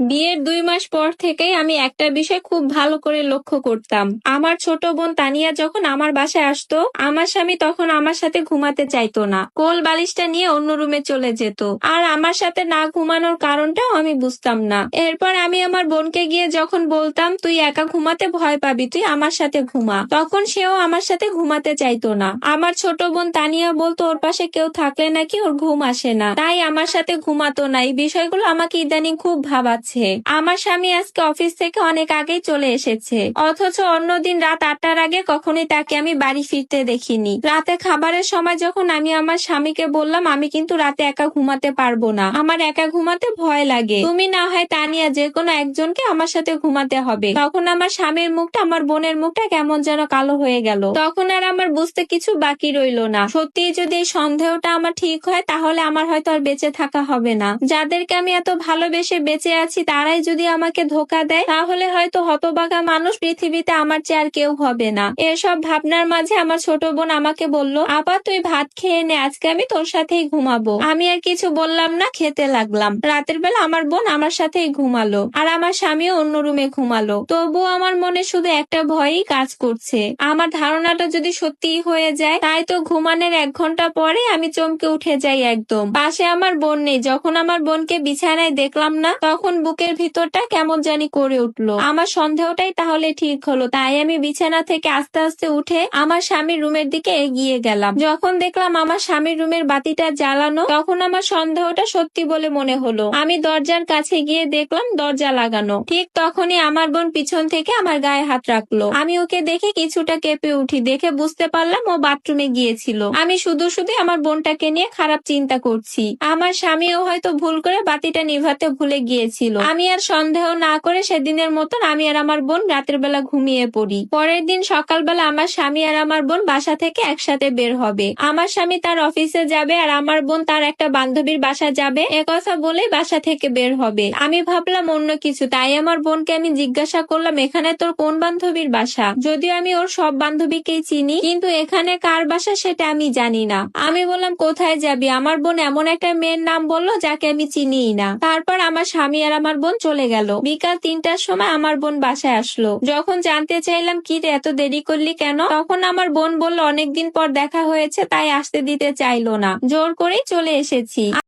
বিয়ের 2 মাস পর থেকেই আমি একটা বিষয় খুব ভালো করে লক্ষ্য করতাম। আমার ছোট বোন তানিয়া যখন আমার বাসায় আসতো, আমার স্বামী তখন আমার সাথে ঘুমাতে চাইতো না। কোল বালিশটা নিয়ে অন্য রুমে চলে যেত। আর আমার সাথে না ঘুমানোর কারণটাও আমি বুঝতাম না। এরপর আমি আমার বোনকে গিয়ে যখন বলতাম, তুই একা ঘুমাতে ভয় পাবি, তুই আমার সাথে ঘুমা, তখন সেও আমার সাথে ঘুমাতে চাইতো না। আমার ছোট বোন তানিয়া বলতো ওর পাশে কেউ থাকলে নাকি ওর ঘুম আসে না, তাই আমার সাথে ঘুমাতো না। এই বিষয়গুলো আমাকে ইদানিং খুব ভাবাচ্ছে। আমার স্বামী আজকে অফিস থেকে অনেক আগেই চলে এসেছে, অথচ অন্যদিন রাত 8টার আগে কখনোই তাকে আমি বাড়ি ফিরতে দেখিনি। রাতে খাবারের সময় যখন আমি আমার স্বামীকে বললাম, আমি কিন্তু রাতে একা ঘুমাতে পারবো না, আমার একা ঘুমাতে ভয় লাগে, তুমি না হয় তানিয়া যে কোনো একজনকে আমার সাথে ঘুমাতে হবে, তখন আমার স্বামীর মুখটা, আমার বোনের মুখটা কেমন যেন কালো হয়ে গেল। তখন আর আমার বুঝতে কিছু বাকি রইলো না। সত্যি যদি এই সন্দেহটা আমার ঠিক হয়, তাহলে আমার হয়তো আর বেঁচে থাকা হবে না। যাদেরকে আমি এত ভালোবেসে বেঁচে আছি, তারাই যদি আমাকে ধোকা দেয়, তাহলে হয়তো হতভাগা মানুষ পৃথিবীতে আমার চেয়ে আর কেউ হবে না। এসব ভাবনার মাঝে আমার ছোট বোন আমাকে বলল, আপা তুই ভাত খেয়ে নে, আজকে আমি তোর সাথেই ঘুমাবো। আমি আর কিছু বললাম না, খেতে লাগলাম। রাতের বেলা আমার বোন আমার সাথেই ঘুমালো, আর আমার স্বামীও অন্য রুমে ঘুমালো। তবুও আমার মনে শুধু একটা ভয়ই কাজ করছে, আমার ধারণাটা যদি সত্যিই হয়ে যায়। তাই তো ঘুমানোর 1 ঘন্টা পরে আমি চমকে উঠে যাই একদম। পাশে আমার বোন নেই। যখন আমার বোনকে বিছানায় দেখলাম না, তখন বুকের ভিতরটা কেমন জানি করে উঠলো। আমার সন্দেহটাই তাহলে ঠিক হলো। তাই আমি বিছানা থেকে আস্তে আস্তে উঠে আমার স্বামীর রুমের দিকে এগিয়ে গেলাম। যখন দেখলাম আমার স্বামীর রুমের বাতিটা জ্বালানো, তখন আমার সন্দেহটা সত্যি বলে মনে হলো। আমি দরজার কাছে গিয়ে দেখলাম দরজা লাগানো। ঠিক তখনই আমার বোন পিছন থেকে আমার গায়ে হাত রাখলো। আমি ওকে দেখে কিছুটা কেঁপে উঠি। দেখে বুঝতে পারলাম ও বাথরুমে গিয়েছিল। আমি শুধু শুধু আমার বোনটাকে নিয়ে খারাপ চিন্তা করছি। আমার স্বামীও হয়তো ভুল করে বাতিটা নিভাতে ভুলে গিয়েছিল। আমি আর সন্দেহ না করে সেদিনের মতন আমি আর আমার বোন রাতের বেলা ঘুমিয়ে পড়ি। পরের দিন সকালবেলা আমার স্বামী আর আমার বোন বাসা থেকে একসাথে বের হবে। আমার স্বামী তার অফিসে যাবে আর আমার বোন তার একটা বান্ধবীর বাসা যাবে। একথা বলেই বাসা থেকে বের হবে। আমি ভাবলাম অন্য কিছু, তাই আমার বোনকে আমি জিজ্ঞাসা করলাম, এখানে তোর কোন বান্ধবীর বাসা? যদিও আমি ওর সব বান্ধবীকেই চিনি, কিন্তু এখানে কার বাসা সেটা আমি জানি না। আমি বললাম, কোথায় যাবি? আমার বোন এমন একটা মেয়ের নাম বললো যাকে আমি চিনিই না। তারপর আমার স্বামী আর আমার বোন চলে গেল। বিকাল 3টার সময় আমার বোন বাসায় আসলো। যখন জানতে চাইলাম, কি রে এত দেরি করলি কেন, তখন আমার বোন বলল, অনেকদিন পর দেখা হয়েছে, তাই আসতে দিতে চাইলো না, জোর করেই চলে এসেছি।